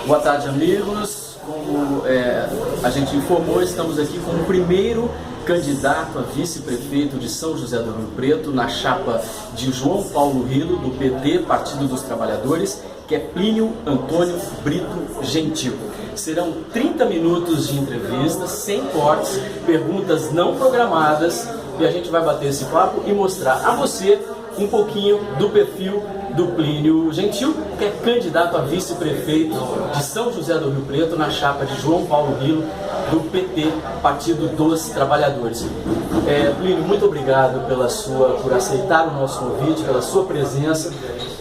Boa tarde, amigos. Como a gente informou, estamos aqui com o primeiro candidato a vice-prefeito de São José do Rio Preto na chapa de João Paulo Rilo, do PT, Partido dos Trabalhadores, que é Plínio Antônio Brito Gentil. Serão 30 minutos de entrevista, sem cortes, perguntas não programadas, e a gente vai bater esse papo e mostrar a você um pouquinho do perfil do Plínio Gentil, que é candidato a vice-prefeito de São José do Rio Preto na chapa de João Paulo Rilo, do PT, Partido dos Trabalhadores. Plínio, muito obrigado por aceitar o nosso convite, pela sua presença.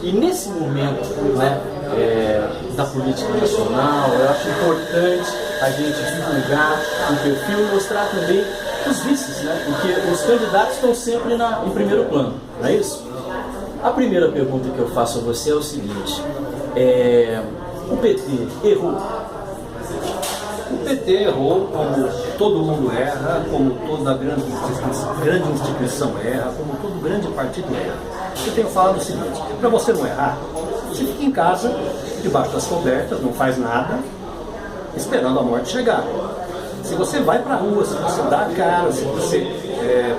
E nesse momento, da política nacional, eu acho importante a gente divulgar o perfil e mostrar também os vices, porque os candidatos estão sempre em primeiro plano, não é isso? A primeira pergunta que eu faço a você é o seguinte: o PT errou? O PT errou, como todo mundo erra, como toda grande instituição erra, como todo grande partido erra. Eu tenho falado o seguinte: para você não errar, você fica em casa, debaixo das cobertas, não faz nada, esperando a morte chegar. Se você vai para a rua, se você dá a cara, se você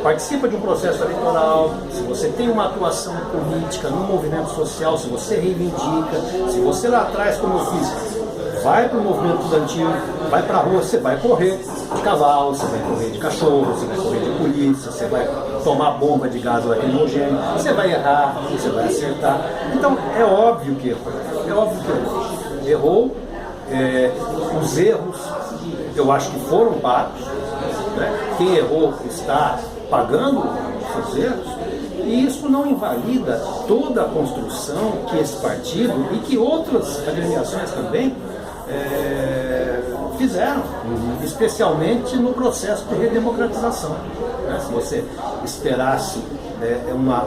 participa de um processo eleitoral, se você tem uma atuação política no movimento social, se você reivindica, se você lá atrás, como eu fiz, vai para o movimento estudantil, vai para a rua, você vai correr de cavalo, você vai correr de cachorro, você vai correr de polícia, você vai tomar bomba de gás lacrimogêneo, você vai errar, você vai acertar. Então é óbvio que errou, Errou, os erros eu acho que foram pagos, Quem errou está pagando os seus erros, e isso não invalida toda a construção que esse partido e que outras agremiações também fizeram, especialmente no processo de redemocratização. Se você esperasse uma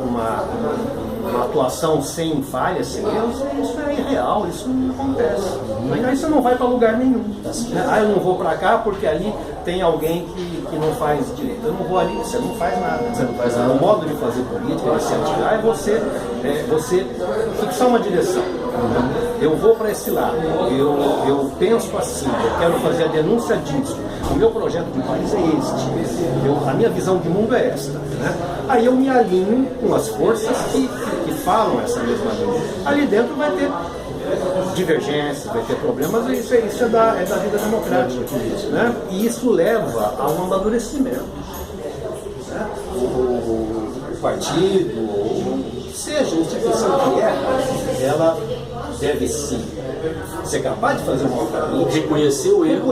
atuação sem falhas, sem erros, isso é irreal, isso não acontece. Aí você não vai para lugar nenhum. Eu não vou para cá porque ali tem alguém que não faz direito. Eu não vou ali, você não faz nada. O modo de fazer política, de se atirar, é você fixar uma direção. Eu vou para esse lado, eu penso assim, eu quero fazer a denúncia disso. O meu projeto de país é este, a minha visão de mundo é esta. Aí eu me alinho com as forças que falam essa mesma língua. Ali dentro vai ter divergências, vai ter problemas, isso é da vida democrática. E isso leva a um amadurecimento. O partido, seja a instituição que ela deve sim ser capaz de fazer um caminho, reconhecer o erro,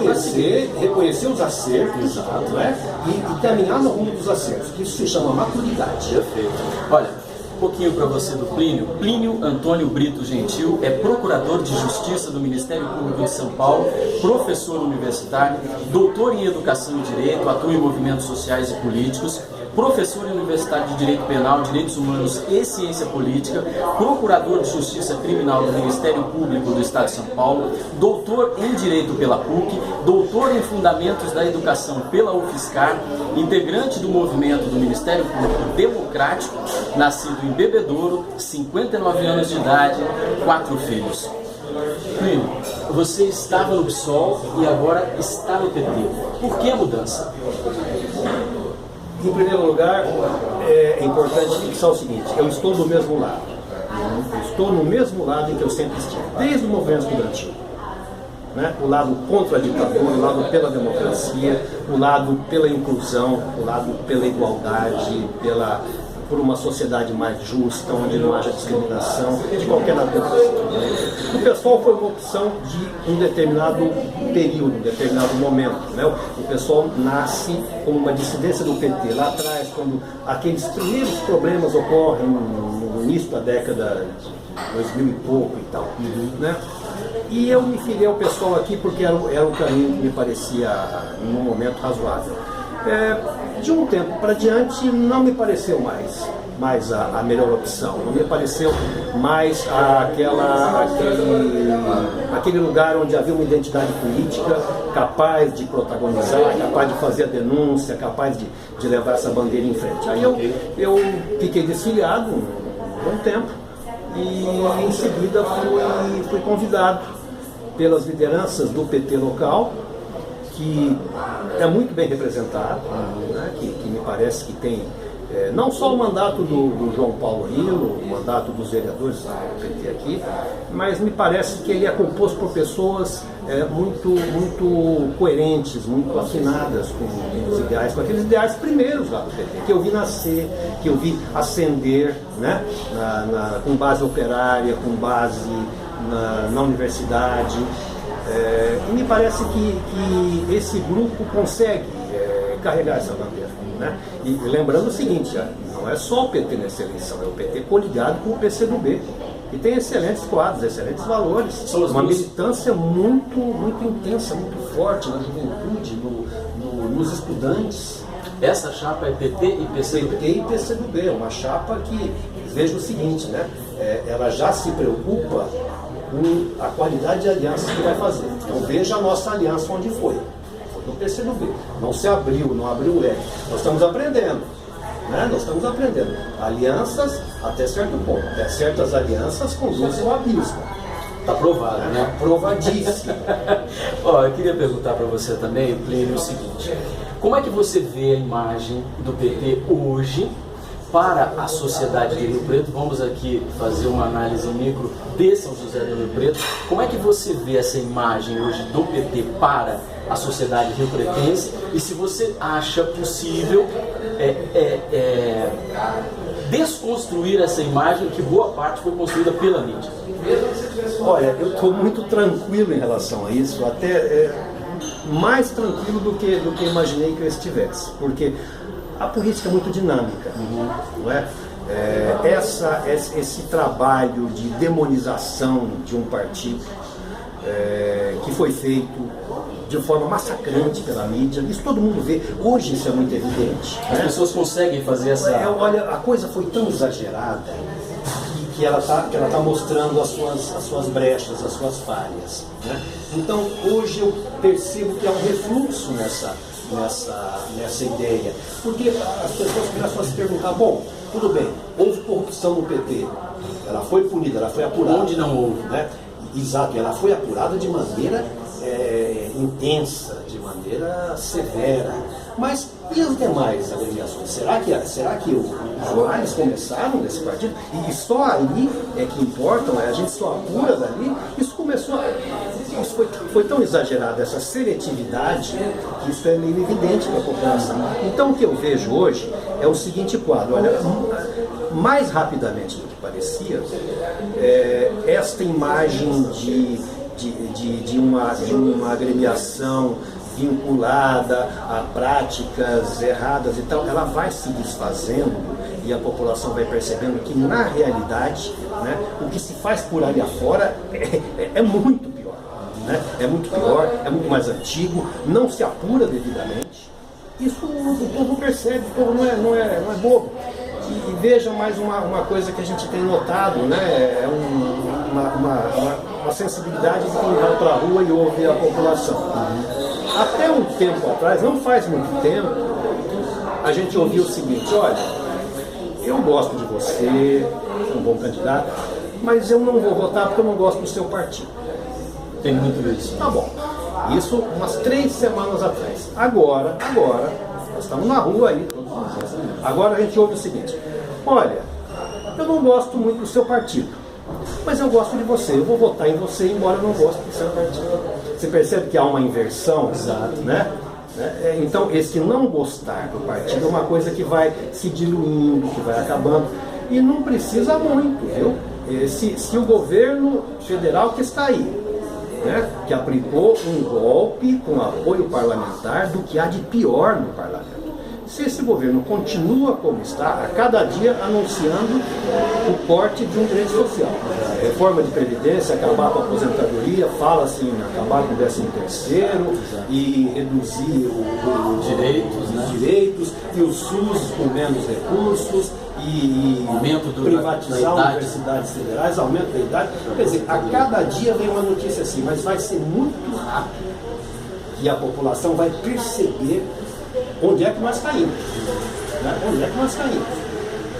reconhecer os acertos, e caminhar no rumo dos acertos, que isso se chama maturidade. Perfeito. Olha, um pouquinho para você do Plínio. Plínio Antônio Brito Gentil é procurador de Justiça do Ministério Público de São Paulo, professor universitário, doutor em Educação e Direito, atua em movimentos sociais e políticos, professor em Universidade de Direito Penal, Direitos Humanos e Ciência Política, procurador de Justiça Criminal do Ministério Público do Estado de São Paulo, doutor em Direito pela PUC, doutor em Fundamentos da Educação pela UFSCar, integrante do movimento do Ministério Público Democrático, nascido em Bebedouro, 59 anos de idade, 4 filhos. Plínio, você estava no PSOL e agora está no PT. Por que a mudança? Em primeiro lugar, é importante fixar o seguinte: eu estou do mesmo lado. Eu estou no mesmo lado em que eu sempre estive, desde o movimento estudantil. O lado contra a ditadura, o lado pela democracia, o lado pela inclusão, o lado pela igualdade, por uma sociedade mais justa, onde não haja discriminação de qualquer natureza. O PSOL foi uma opção de um determinado período, um determinado momento. O PSOL nasce como uma dissidência do PT. Lá atrás, quando aqueles primeiros problemas ocorrem no início da década de 2000 e pouco e tal. E eu me filiei ao PSOL aqui porque era o caminho que me parecia, num momento, razoável. De um tempo para diante, não me pareceu mais a melhor opção, não me pareceu mais aquele lugar onde havia uma identidade política capaz de protagonizar, capaz de fazer a denúncia, capaz de levar essa bandeira em frente. Aí eu fiquei desfiliado um bom tempo e em seguida fui convidado pelas lideranças do PT local, que é muito bem representado, né, que me parece que tem não só o mandato do João Paulo Rilo, o mandato dos vereadores do PT aqui, mas me parece que ele é composto por pessoas muito coerentes, muito afinadas com os ideais, com aqueles ideais primeiros lá do PT, que eu vi nascer, que eu vi ascender, né, com base operária, com base na universidade. E me parece que esse grupo consegue carregar essa bandeira, né? E lembrando o seguinte, não é só o PT nessa eleição, é o PT coligado com o PCdoB, que tem excelentes quadros, excelentes valores, uma militância muito intensa, muito forte na juventude, nos estudantes. Essa chapa é PT e PCdoB? PT e PCdoB, uma chapa que, veja o seguinte, né? Ela já se preocupa com a qualidade de aliança que vai fazer. Então veja a nossa aliança onde foi. Foi no PCdoB. Não se abriu, não abriu o leque. Nós estamos aprendendo. Né? Nós estamos aprendendo. Alianças até certo ponto. Até certas alianças conduzem ao abismo. Está provado, né? Provadíssimo. Eu queria perguntar para você também, Plínio, o seguinte. Como é que você vê a imagem do PT hoje para a sociedade de Rio Preto? Vamos aqui fazer uma análise micro de São José do Rio Preto. Como é que você vê essa imagem hoje do PT para a sociedade rio-pretense? E se você acha possível desconstruir essa imagem que boa parte foi construída pela mídia? Olha, eu estou muito tranquilo em relação a isso, até mais tranquilo do que imaginei que eu estivesse, porque a política é muito dinâmica, não é? Esse trabalho de demonização de um partido que foi feito de forma massacrante pela mídia, isso todo mundo vê, hoje isso é muito evidente. As pessoas conseguem fazer essa... Olha, a coisa foi tão exagerada que ela tá mostrando as suas brechas, as suas falhas, né? Então hoje eu percebo que há um refluxo nessa ideia, porque as pessoas começam a se perguntar, bom, tudo bem, houve corrupção no PT, ela foi punida, ela foi apurada. Onde não houve? Né? Exato, ela foi apurada de maneira intensa, de maneira severa, mas e as demais agremiações? Será que os males começaram nesse partido? E só aí é que importam, a gente só apura dali. Isso foi tão exagerado, essa seletividade, que isso é meio evidente para a população. Então o que eu vejo hoje é o seguinte quadro, olha, mais rapidamente do que parecia, esta imagem de uma agremiação vinculada a práticas erradas e tal, ela vai se desfazendo e a população vai percebendo que na realidade, né, o que se faz por ali afora é muito pior, né? É muito pior, é muito mais antigo, não se apura devidamente. Isso o povo percebe, o povo não é bobo. E veja mais uma coisa que a gente tem notado, né? Uma sensibilidade de quem vai para a rua e ouve a população. Até um tempo atrás, não faz muito tempo, a gente ouvia o seguinte: olha, eu gosto de você, um bom candidato, mas eu não vou votar porque eu não gosto do seu partido. Tem muito isso. Tá bom. Isso umas 3 semanas atrás. Agora, nós estamos na rua aí, todos os dias. Agora a gente ouve o seguinte: olha, eu não gosto muito do seu partido, mas eu gosto de você, eu vou votar em você, embora eu não goste do seu partido. Você percebe que há uma inversão? Exato. Né? Então, esse não gostar do partido é uma coisa que vai se diluindo, que vai acabando, e não precisa muito, viu? Se o governo federal que está aí, né, que aplicou um golpe com apoio parlamentar, do que há de pior no parlamento. Se esse governo continua como está, a cada dia anunciando o corte de um direito social, reforma de previdência, acabar com a aposentadoria, fala-se em acabar com o 13º e reduzir os direitos, e o SUS com menos recursos, e privatizar universidades federais, aumento da idade. Quer dizer, a cada dia vem uma notícia assim, mas vai ser muito rápido e a população vai perceber onde é que nós caímos. Né? Onde é que nós caímos?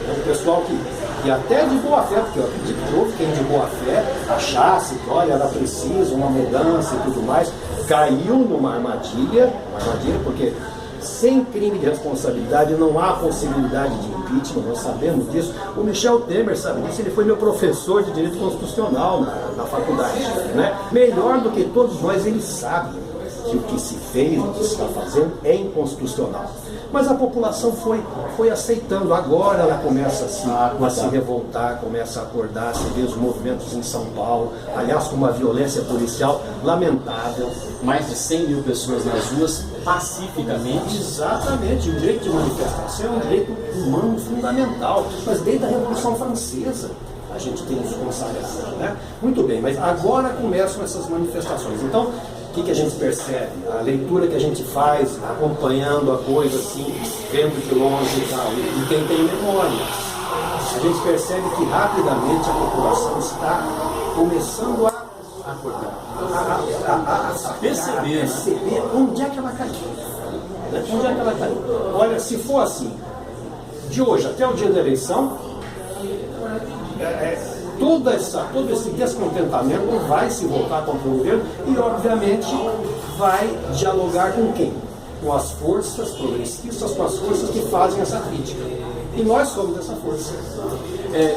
É o pessoal que E até de boa fé, porque eu acredito que houve quem de boa fé achasse que, olha, era preciso uma mudança e tudo mais, caiu numa armadilha, porque sem crime de responsabilidade não há possibilidade de impeachment, nós sabemos disso. O Michel Temer sabe disso, ele foi meu professor de Direito Constitucional na faculdade, né? Melhor do que todos nós, ele sabe que o que se fez, o que se está fazendo é inconstitucional. Mas a população foi aceitando. Agora ela começa a se revoltar, começa a acordar. Você vê os movimentos em São Paulo, aliás, com uma violência policial lamentável. Mais de 100 mil pessoas nas ruas, pacificamente. Exatamente. O direito de manifestação é um direito humano fundamental. Mas desde a Revolução Francesa a gente tem isso consagrado, né? Muito bem, mas agora começam essas manifestações. Então, o que a gente percebe? A leitura que a gente faz, acompanhando a coisa assim, vendo de longe e tal, e quem tem memória, a gente percebe que rapidamente a população está começando a acordar, a perceber onde é que ela caiu. Onde é que ela caiu? Olha, se for assim, de hoje até o dia da eleição, todo esse descontentamento vai se voltar contra o governo e, obviamente, vai dialogar com quem? Com as forças progressistas, com as forças que fazem essa crítica. E nós somos essa força.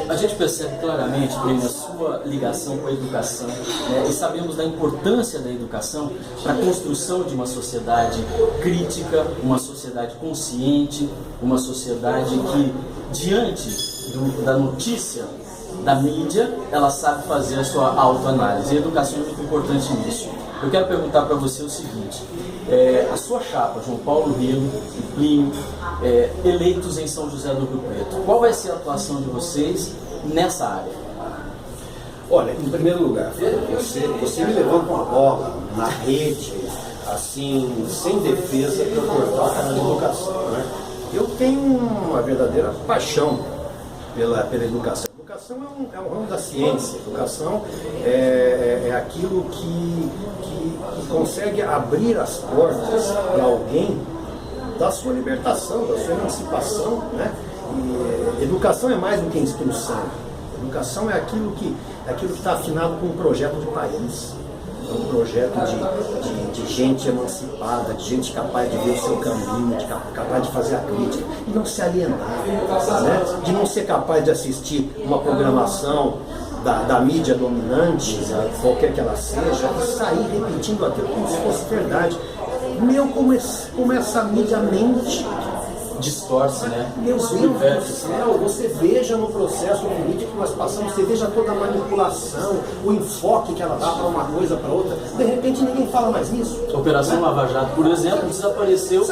A gente percebe claramente, Plínio, a sua ligação com a educação, e sabemos da importância da educação para a construção de uma sociedade crítica, uma sociedade consciente, uma sociedade que, diante da notícia da mídia, ela sabe fazer a sua autoanálise. E a educação é muito importante nisso. Eu quero perguntar para você o seguinte: a sua chapa, João Paulo Rilo e Plínio, eleitos em São José do Rio Preto, qual vai ser a atuação de vocês nessa área? Olha, em primeiro lugar, você me levanta uma bola na rede, assim, sem defesa, para cortar a cara da educação, né? Eu tenho uma verdadeira paixão pela educação. Educação é um ramo da ciência. Educação é aquilo que consegue abrir as portas para alguém da sua libertação, da sua emancipação, né? E educação é mais do que instrução. Educação é aquilo que está afinado com um projeto de país. É um projeto de gente emancipada, de gente capaz de ver o seu caminho, capaz de fazer a crítica e não se alienar, né? De não ser capaz de assistir uma programação da mídia dominante, qualquer que ela seja, e sair repetindo aquilo como se fosse verdade. Como essa mídia mente, distorce, né? Meu Deus do céu, você veja no processo político que nós passamos, você veja toda a manipulação, o enfoque que ela dá para uma coisa, para outra. De repente ninguém fala mais nisso. Operação Lava Jato, por exemplo, desapareceu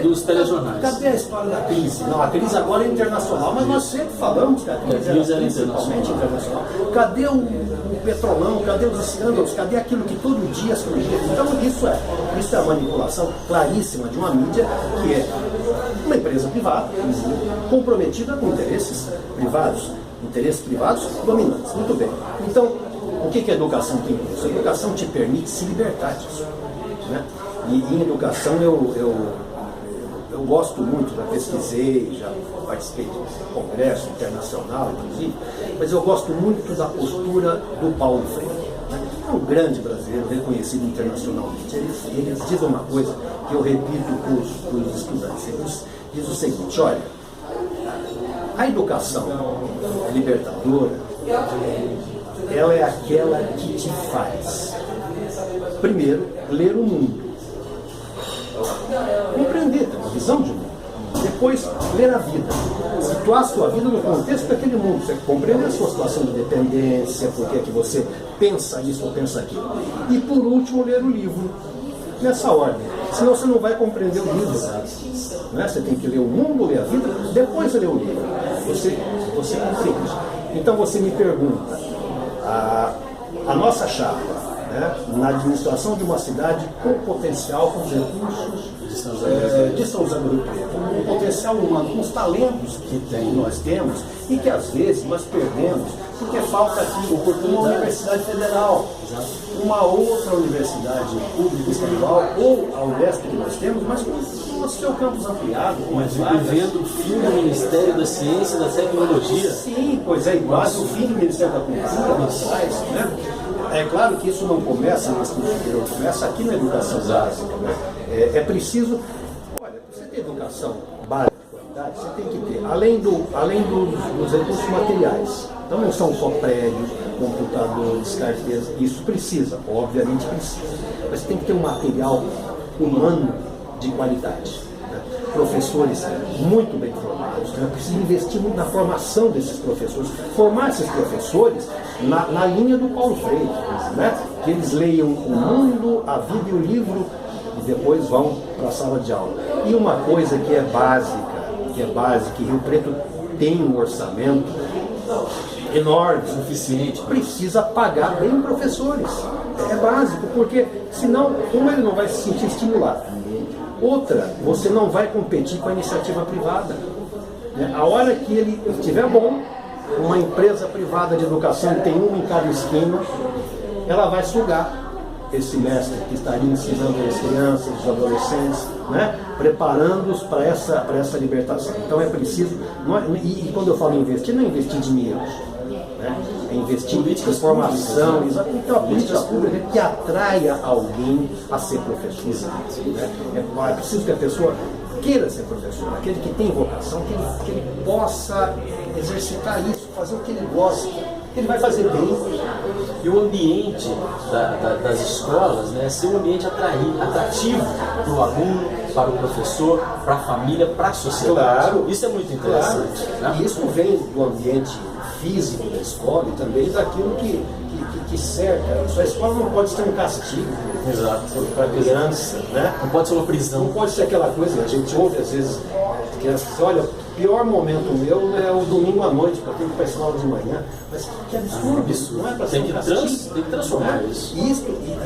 dos telejornais. Cadê a história da crise? Não, a crise agora é internacional, mas nós sempre falamos que a crise era principalmente internacional. Cadê o petrolão? Cadê os escândalos? Cadê aquilo que todo dia surgia? Então isso é a manipulação claríssima de uma mídia que é uma empresa privada, comprometida com interesses privados dominantes. Muito bem. Então, o que a educação tem isso? A educação te permite se libertar disso, né? E em educação eu gosto muito, já pesquisei, já participei de congresso internacional, inclusive, mas eu gosto muito da postura do Paulo Freire. É um grande brasileiro, reconhecido internacionalmente. Ele diz uma coisa que eu repito para os estudantes. Ele diz o seguinte: olha, a educação libertadora, ela é aquela que te faz, primeiro, ler o mundo, compreender, ter uma visão de mundo. Depois, ler a vida, situar a sua vida no contexto daquele mundo, você compreender a sua situação de dependência, por que você pensa isso ou pensa aquilo. E por último, ler o livro, nessa ordem, senão você não vai compreender o livro, né? Você tem que ler o mundo, ler a vida, depois ler o livro, você compreende. Então você me pergunta, a nossa chapa, né, na administração de uma cidade com potencial, com recursos de São José do Rio Preto, com potencial humano, com os talentos que nós temos e que às vezes nós perdemos porque falta aqui uma universidade federal, uma outra universidade pública estadual, ou a Unesp que nós temos, mas com o seu campus ampliado, com mais vagas. Vivendo o fim do Ministério da Ciência e da Tecnologia. Sim, pois é, quase o fim do Ministério da Cultura, lá atrás, né? É claro que isso não começa no ensino superior, começa aqui na educação básica. Né? É preciso, olha, você ter educação básica de qualidade, você tem que ter, além dos recursos materiais. Então não são só prédios, computadores, carteiras, isso precisa, obviamente precisa. Mas você tem que ter um material humano de qualidade. Né? Professores muito bem formados, né? Precisa investir muito na formação desses professores, formar esses professores na linha do Paulo Freire, né? Que eles leiam o mundo, a vida e o livro e depois vão para a sala de aula. E uma coisa que é básica, que Rio Preto tem um orçamento enorme, suficiente, precisa pagar bem professores. É básico, porque senão, ele não vai se sentir estimulado. Outra, você não vai competir com a iniciativa privada. A hora que ele estiver bom, uma empresa privada de educação, tem uma em cada esquina, ela vai sugar esse mestre que estaria ensinando as crianças, os adolescentes, né? Preparando-os para essa libertação. Então é preciso, e quando eu falo investir, não é investir dinheiro, né? É investir em formação, exatamente, uma política pública que atraia alguém a ser professor. Né? É preciso que a pessoa queira ser professor, aquele que tem vocação, que ele possa exercitar isso, fazer o que ele gosta, que ele vai fazer bem. E o ambiente das escolas, né, ser um ambiente atrativo para o aluno, para o professor, para a família, para a sociedade. Claro. Isso é muito interessante. Claro. Né? E isso vem do ambiente físico da escola e também daquilo que cerca. A escola não pode ser um castigo para a criança, né? Não pode ser uma prisão. Não pode ser aquela coisa, a gente ouve às vezes crianças dizem, olha, o pior momento meu é o domingo à noite, porque eu tenho que ir para a escola de manhã. Mas que absurdo, não é para ser um castigo. Tem que transformar isso.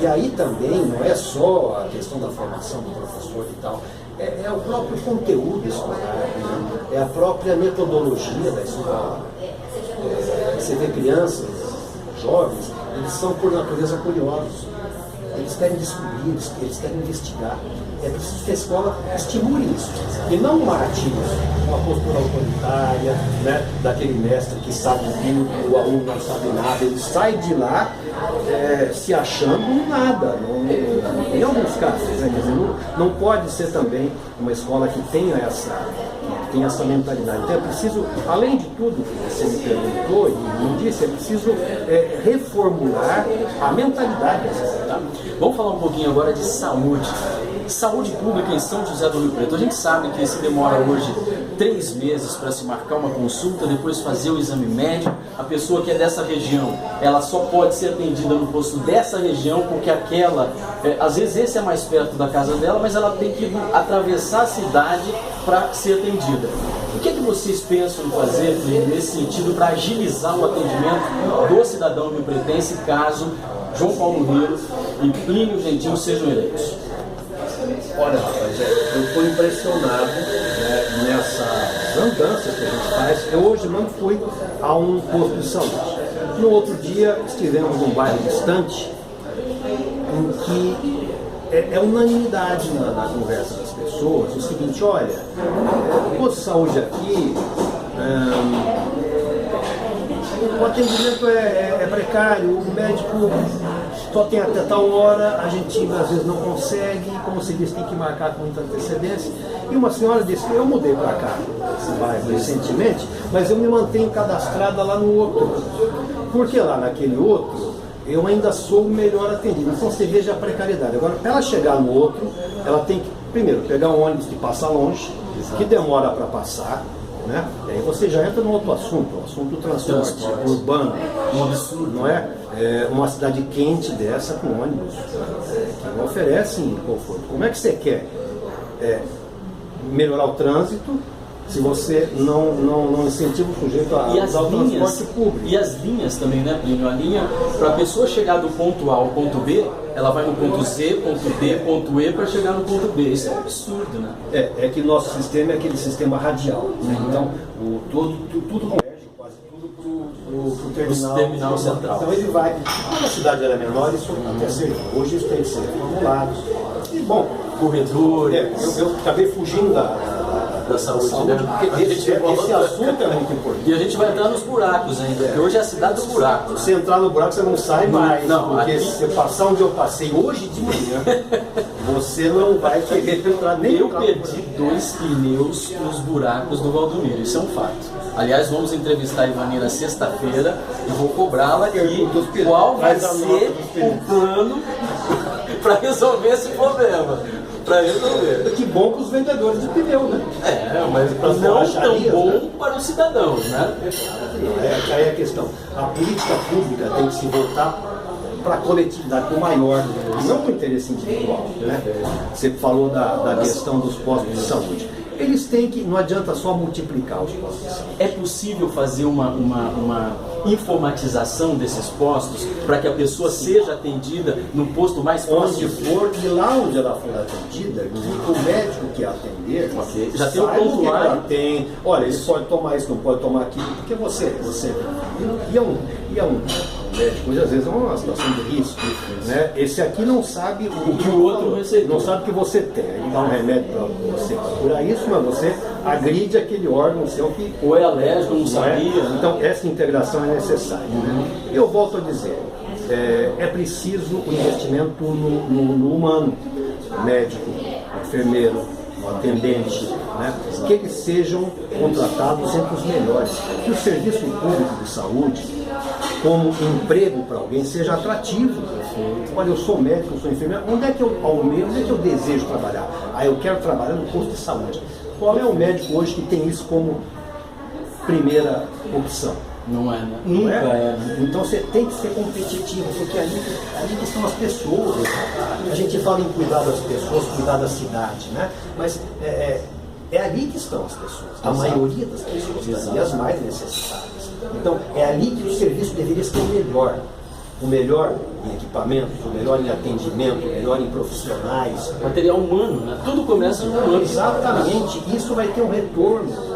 E aí também não é só a questão da formação do professor e tal, é o próprio conteúdo escolar, né? É a própria metodologia da escola. Você vê crianças, jovens, eles são por natureza curiosos. Eles querem descobrir, eles querem investigar. É preciso que a escola estimule isso. E não mate isso, uma postura autoritária, né, daquele mestre que sabe tudo, o aluno não sabe nada. Ele sai de lá se achando nada. Em alguns casos, né, quer dizer, não pode ser também uma escola que tenha essa mentalidade. Então é preciso, além de tudo que você me perguntou e me disse, é preciso reformular a mentalidade dessa sociedade. Vamos falar um pouquinho agora de saúde. Saúde pública em São José do Rio Preto. A gente sabe que se demora hoje 3 meses para se marcar uma consulta, depois fazer o exame médico. A pessoa que é dessa região, ela só pode ser atendida no posto dessa região, porque aquela, às vezes esse é mais perto da casa dela, mas ela tem que atravessar a cidade para ser atendida. O que é que vocês pensam em fazer nesse sentido para agilizar o atendimento do cidadão riopretense caso João Paulo Rielo e Plínio Gentil sejam eleitos? Olha, rapaz, eu estou impressionado, né, nessas andanças que a gente faz. Eu hoje não fui a um posto de saúde. No outro dia estivemos num bairro distante, em que é unanimidade na conversa das pessoas o seguinte: olha, o posto de saúde aqui, o atendimento é precário, o médico só tem até tal hora, a gente às vezes não consegue, como se diz, tem que marcar com muita antecedência. E uma senhora disse: eu mudei para cá, esse bairro, recentemente, mas eu me mantenho cadastrada lá no outro, porque lá naquele outro eu ainda sou o melhor atendido. Então você veja a precariedade. Agora, para ela chegar no outro, ela tem que, primeiro, pegar um ônibus que passa longe, que demora para passar, né? E aí você já entra no outro assunto, o assunto do transporte urbano, um absurdo, não é? Uma cidade quente dessa com ônibus, que não oferecem conforto. Como é que você quer melhorar o trânsito se você não incentiva o sujeito a usar o transporte público? E as linhas também, né, Plínio? A linha, para a pessoa chegar do ponto A ao ponto B, ela vai no ponto Z, ponto D, ponto E para chegar no ponto B. Isso é um absurdo, né? É que nosso sistema é aquele sistema radial, né? Então, tudo converge, quase tudo terminal central. Então ele vai, quando a cidade era menor, isso até servia. Hoje isso tem que ser reformulado. E bom, corredores. eu acabei fugindo da saúde, né? Porque esse assunto é muito importante. E a gente vai entrar nos buracos ainda, porque hoje é a cidade dos buracos. Se entrar no buraco, você não sai mais. Não, porque aqui... se você passar onde eu passei hoje de manhã, você não vai querer entrar nem. Eu perdi 2 pneus nos buracos do Valdomiro, isso é um fato. Aliás, vamos entrevistar a Ivani na sexta-feira e vou cobrá-la aqui qual vai ser o plano para resolver esse problema. Para resolver. Que bom para os vendedores de pneu, né? Mas não tão bom para os cidadãos, né? Aí é a questão. A política pública tem que se voltar para a coletividade, para o maior, não para o interesse individual. Né? Você falou da questão dos postos de saúde. Eles têm que, não adianta só multiplicar os postos de saúde. É possível fazer uma informatização desses postos para que a pessoa seja atendida no posto mais próximo? Onde for, e lá onde ela for atendida, que o médico que atender, já tem um prontuário. Tem. Olha, ele pode tomar isso, não pode tomar aquilo, porque você e é um médico, às vezes é uma situação de risco, né? Esse aqui não sabe o que o outro recebeu. Não sabe o que você tem. Ele dá um remédio para você curar isso, mas você agride aquele órgão seu que... Ou é alérgico, não sabia. Né? Então, essa integração é necessária. Né? Eu volto a dizer, é preciso o investimento no humano, médico, enfermeiro, atendente, né? Que eles sejam contratados entre os melhores. Que o serviço público de saúde, como emprego para alguém, seja atrativo. Olha, eu sou médico, eu sou enfermeiro, onde é que eu almejo, onde é que eu desejo trabalhar? Eu quero trabalhar no posto de saúde. Qual é o médico hoje que tem isso como primeira opção? Não é, né? Nunca é. Então você tem que ser competitivo, porque ali estão as pessoas. A gente fala em cuidar das pessoas, cuidar da cidade, né? Mas é ali que estão as pessoas, a maioria das pessoas, e as mais necessitadas. Então é ali que o serviço deveria ser o melhor em equipamentos, o melhor em atendimento, o melhor em profissionais. Material humano, né? Tudo começa no humano. Exatamente, isso vai ter um retorno.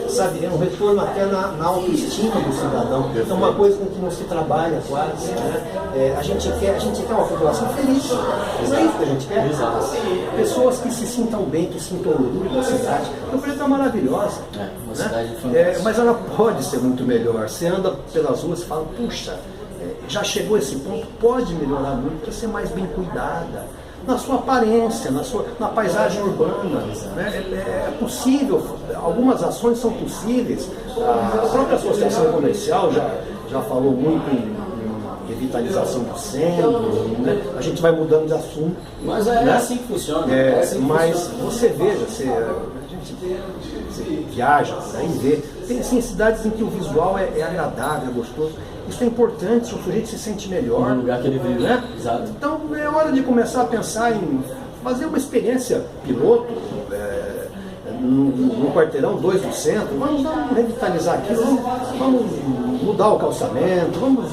Sabe, é um retorno até na autoestima do cidadão. É uma coisa com que não se trabalha quase. Né? A gente quer uma população feliz. Não é isso que a gente quer? Exato. Pessoas que se sintam bem, que sintam orgulho da cidade. O Preto é maravilhosa. Uma cidade fantástica. Mas ela pode ser muito melhor. Você anda pelas ruas e fala, puxa, já chegou esse ponto, pode melhorar muito, precisa ser mais bem cuidada. Na sua aparência, na paisagem urbana. Né? É possível, algumas ações são possíveis. A própria associação comercial já falou muito em revitalização do centro, né? A gente vai mudando de assunto. Mas é assim que funciona. Mas você veja, você viaja por aí, vê. Tem assim, cidades em que o visual é agradável, é gostoso. Isso é importante, o sujeito se sente melhor. No lugar que ele vive, né? Exato. Então é hora de começar a pensar em fazer uma experiência piloto no quarteirão 2 do centro. Vamos revitalizar aqui, vamos mudar o calçamento, vamos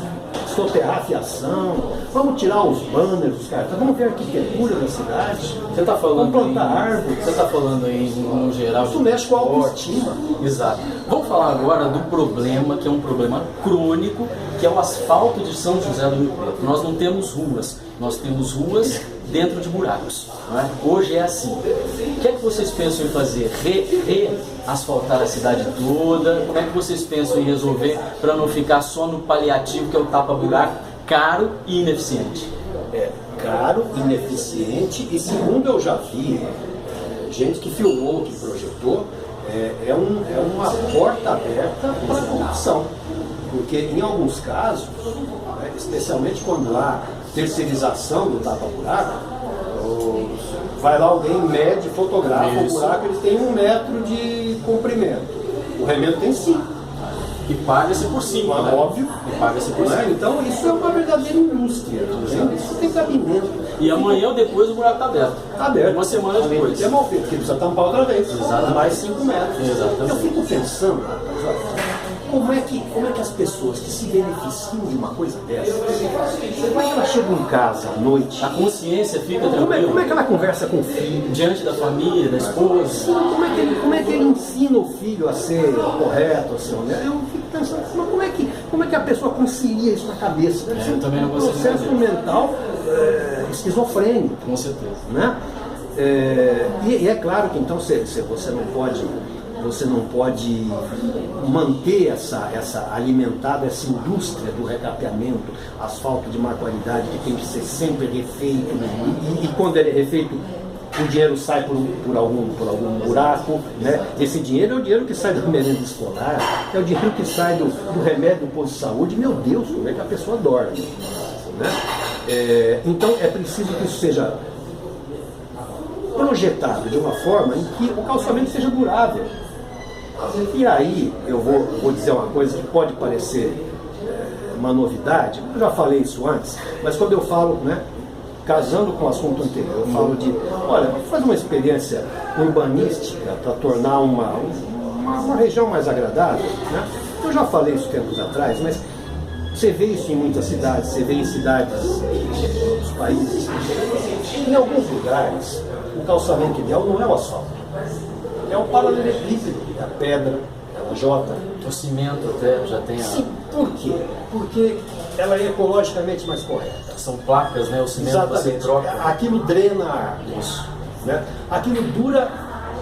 soterrar a fiação, vamos tirar os banners, os cartões, vamos ver a arquitetura da cidade. Você está falando vamos plantar árvores. Você está falando aí no geral. Isso mexe com a autoestima. Exato. Vamos falar agora do problema, que é um problema crônico, que é o asfalto de São José do Rio Preto. Nós não temos ruas, nós temos ruas dentro de buracos. Não é? Hoje é assim. O que é que vocês pensam em fazer? Reasfaltar a cidade toda? Como é que vocês pensam em resolver para não ficar só no paliativo, que é o tapa-buraco, caro e ineficiente? Caro, ineficiente e, segundo eu já vi, gente que filmou, que projetou, é uma porta aberta para a corrupção. Porque em alguns casos, especialmente quando há terceirização do tapa-buraco, vai lá alguém, mede, fotografa o buraco, ele tem 1 metro de comprimento. O remendo tem 5. E paga-se por 5, né? Óbvio. E paga-se por 5. Então isso é uma verdadeira indústria. Isso tem cabimento. E amanhã ou depois o buraco está aberto. Está aberto. Uma semana depois. É mal feito, porque precisa tampar outra vez. Exatamente. Mais 5 metros. Exatamente. Eu fico pensando, rapaz, como é que as pessoas que se beneficiam de uma coisa dessa, como é que ela chega em casa à noite? A consciência fica tranquila. Como é que ela conversa com o filho? Diante da família, da esposa. Sim, como é que ele ensina o filho a ser correto, a ser honesto? Eu fico pensando, mas como é que a pessoa concilia isso na cabeça? Deve ser também não um consigo processo entender. mental esquizofrênico. Com certeza. Né? E é claro que então você não pode manter essa alimentada, essa indústria do recapeamento, asfalto de má qualidade que tem que ser sempre refeito, e quando ele é refeito o dinheiro sai por algum buraco, né? Esse dinheiro é o dinheiro que sai da merenda escolar, é o dinheiro que sai do remédio do posto de saúde. Meu Deus, como é que a pessoa dorme, né? Então é preciso que isso seja projetado de uma forma em que o calçamento seja durável. E aí eu vou dizer uma coisa que pode parecer uma novidade, eu já falei isso antes, mas quando eu falo, né, casando com o assunto anterior, eu falo de, olha, faz uma experiência urbanística para tornar uma região mais agradável, né? Eu já falei isso tempos atrás, mas você vê isso em muitas cidades, você vê em cidades dos países. Em alguns lugares, o calçamento ideal não é o asfalto, é o paralelepípedo, é a pedra, é a lajota. O cimento até já tem Sim, por quê? Porque ela é ecologicamente mais correta. São placas, né? O cimento você Exatamente. troca. Aquilo drena a ar. Isso. Né? Aquilo dura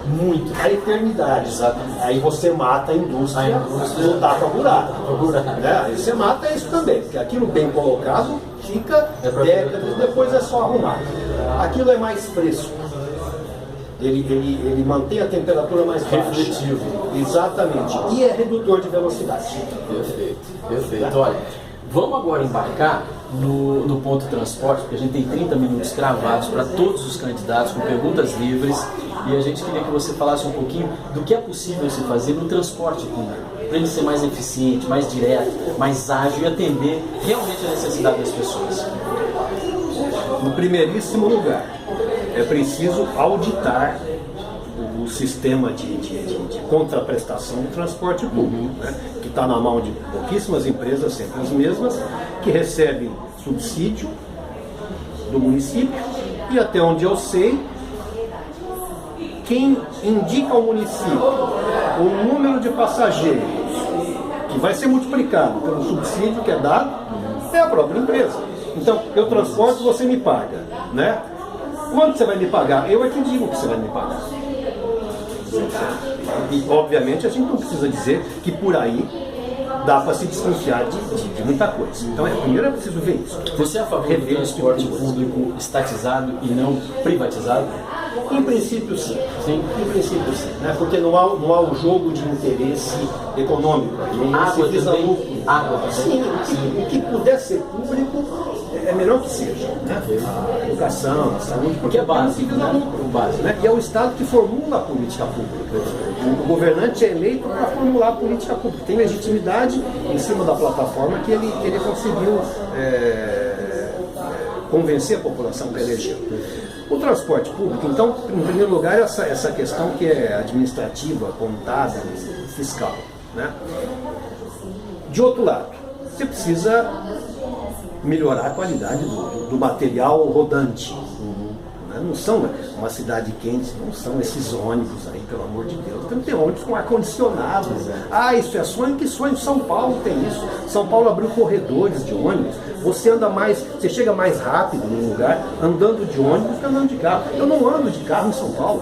muito, a eternidade. Exatamente. Aí você mata a indústria do tapa-buraco. Né? Aí você mata isso também, porque aquilo bem colocado fica décadas, depois é só arrumar. Aquilo é mais fresco. Ele mantém a temperatura mais baixa. Refletivo. Exatamente. E é redutor de velocidade. Perfeito, perfeito. Olha, vamos agora embarcar no ponto transporte, porque a gente tem 30 minutos gravados para todos os candidatos com perguntas livres, e a gente queria que você falasse um pouquinho do que é possível se fazer no transporte público, para ele ser mais eficiente, mais direto, mais ágil e atender realmente a necessidade das pessoas. No primeiríssimo lugar, é preciso auditar o sistema de contraprestação do transporte público, né? Que está na mão de pouquíssimas empresas, sempre as mesmas, que recebem subsídio do município, e até onde eu sei, quem indica ao município o número de passageiros que vai ser multiplicado pelo subsídio que é dado é a própria empresa. Então, eu transporto, você me paga, né? Quanto você vai me pagar? Eu é que digo que você vai me pagar. E, obviamente, a gente não precisa dizer que por aí dá para se desconfiar de muita coisa. Então, primeiro é preciso ver isso. Você é a favor do transporte público estatizado e não privatizado? Em princípio, sim. Sim. Em princípio, sim. Né? Porque não há um jogo de interesse econômico. Não se visa lucro. Água também? Sim, o que puder ser público é melhor que seja. Né? A educação, a saúde, porque é básico, não se visa né? lucro. O básico. Né? E é o Estado que formula a política pública. O governante é eleito para formular a política pública. Tem legitimidade em cima da plataforma que ele conseguiu convencer a população que elegeu. O transporte público, então, em primeiro lugar, essa questão que é administrativa, contábil, fiscal. Né? De outro lado, você precisa melhorar a qualidade do material rodante. Né? Não são uma cidade quente, não são esses ônibus aí, pelo amor de Deus. Tem que ter ônibus com ar-condicionado. Ah, isso é sonho? Que sonho? São Paulo tem isso. São Paulo abriu corredores de ônibus. Você chega mais rápido num lugar andando de ônibus que andando de carro. Eu não ando de carro em São Paulo.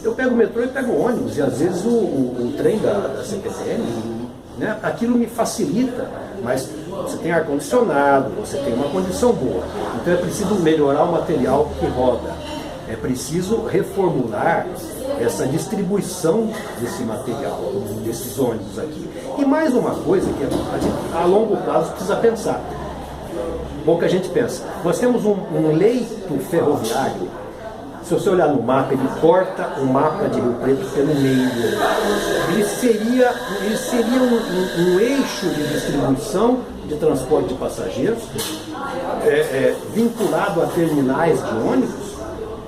Eu pego o metrô e pego o ônibus. E às vezes o trem da CPTM, né? Aquilo me facilita. Mas você tem ar-condicionado, você tem uma condição boa. Então é preciso melhorar o material que roda. É preciso reformular essa distribuição desse material, desses ônibus aqui. E mais uma coisa que a gente, a longo prazo, precisa pensar. Pouca gente pensa. Nós temos um leito ferroviário. Se você olhar no mapa, ele corta o mapa de Rio Preto pelo meio. Ele seria um eixo de distribuição de transporte de passageiros, vinculado a terminais de ônibus.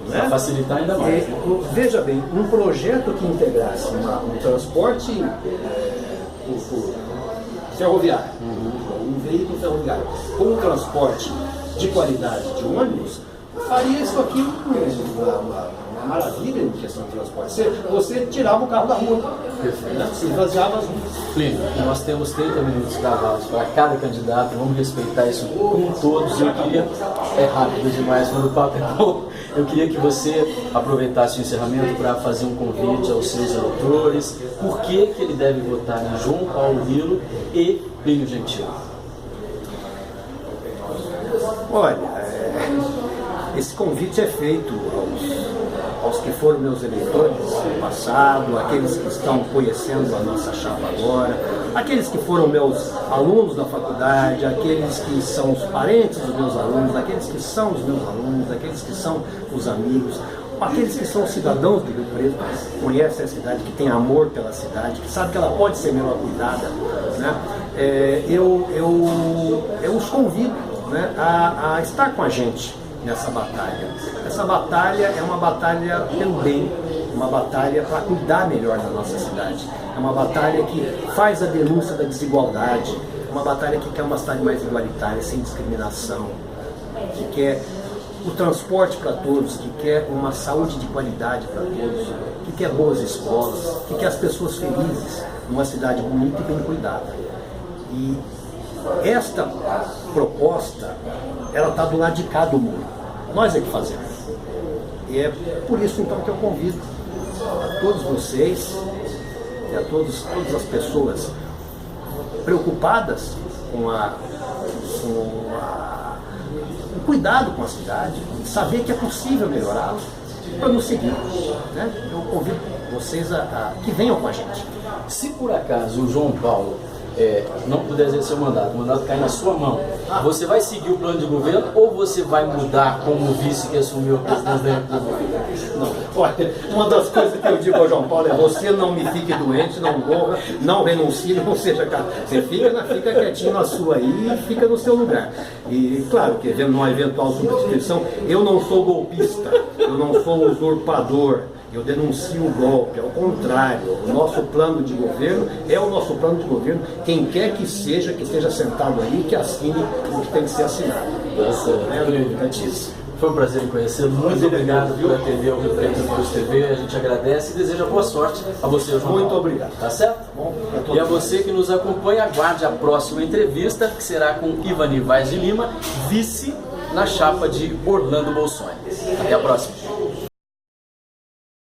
Né? Para facilitar ainda mais. Veja bem, um projeto que integrasse um transporte ferroviário, um veículo ferroviário com um transporte de qualidade de ônibus, faria isso aqui uma maravilha em questão de transporte. Você tirava o carro da rua, né? Se esvaziava as ruas. Plínio, nós temos 30 minutos cavados para cada candidato, vamos respeitar isso com todos. Eu queria, é rápido demais, quando o papo é bom, eu queria que você aproveitasse o encerramento para fazer um convite aos seus eleitores, por que ele deve votar em João Paulo Rilo e Plínio Gentil. Olha, esse convite é feito aos que foram meus eleitores no passado, aqueles que estão conhecendo a nossa chapa agora, aqueles que foram meus alunos da faculdade, aqueles que são os parentes dos meus alunos, aqueles que são os meus alunos, aqueles que são os amigos, aqueles que são cidadãos do Rio Preto, que conhecem a cidade, que têm amor pela cidade, que sabem que ela pode ser melhor cuidada, né? Eu os convido, né, a estar com a gente nessa batalha. Essa batalha é uma batalha pelo bem, uma batalha para cuidar melhor da nossa cidade. É uma batalha que faz a denúncia da desigualdade, uma batalha que quer uma cidade mais igualitária, sem discriminação, que quer o transporte para todos, que quer uma saúde de qualidade para todos, que quer boas escolas, que quer as pessoas felizes numa cidade bonita e bem cuidada. E esta proposta, ela está do lado de cá do muro. Nós é que fazemos. E é por isso então que eu convido a todos vocês e a todas as pessoas preocupadas com o cuidado com a cidade, saber que é possível melhorá-la, para nos seguir, né? Eu convido vocês a que venham com a gente. Se por acaso o João Paulo não puder exercer o mandato cai na sua mão, você vai seguir o plano de governo ou você vai mudar como vice que assumiu a presidência da República? Não, olha, uma das coisas que eu digo ao João Paulo é: você não me fique doente, não morra, não renuncie, não seja cara. Você fica quietinho na sua aí e fica no seu lugar. E claro que numa eventual substituição, eu não sou golpista, eu não sou usurpador. Eu denuncio o golpe, ao contrário, o nosso plano de governo é o nosso plano de governo. Quem quer que esteja sentado aí, que assine o que tem que ser assinado. Foi um prazer em conhecê-lo. Muito obrigado por atender o Rio Preto News TV. A gente agradece e deseja boa sorte a você, João Paulo. Muito obrigado. Tá certo? Bom, e a você que nos acompanha, aguarde a próxima entrevista, que será com Ivani Vaz de Lima, vice na chapa de Orlando Bolsonaro. Até a próxima.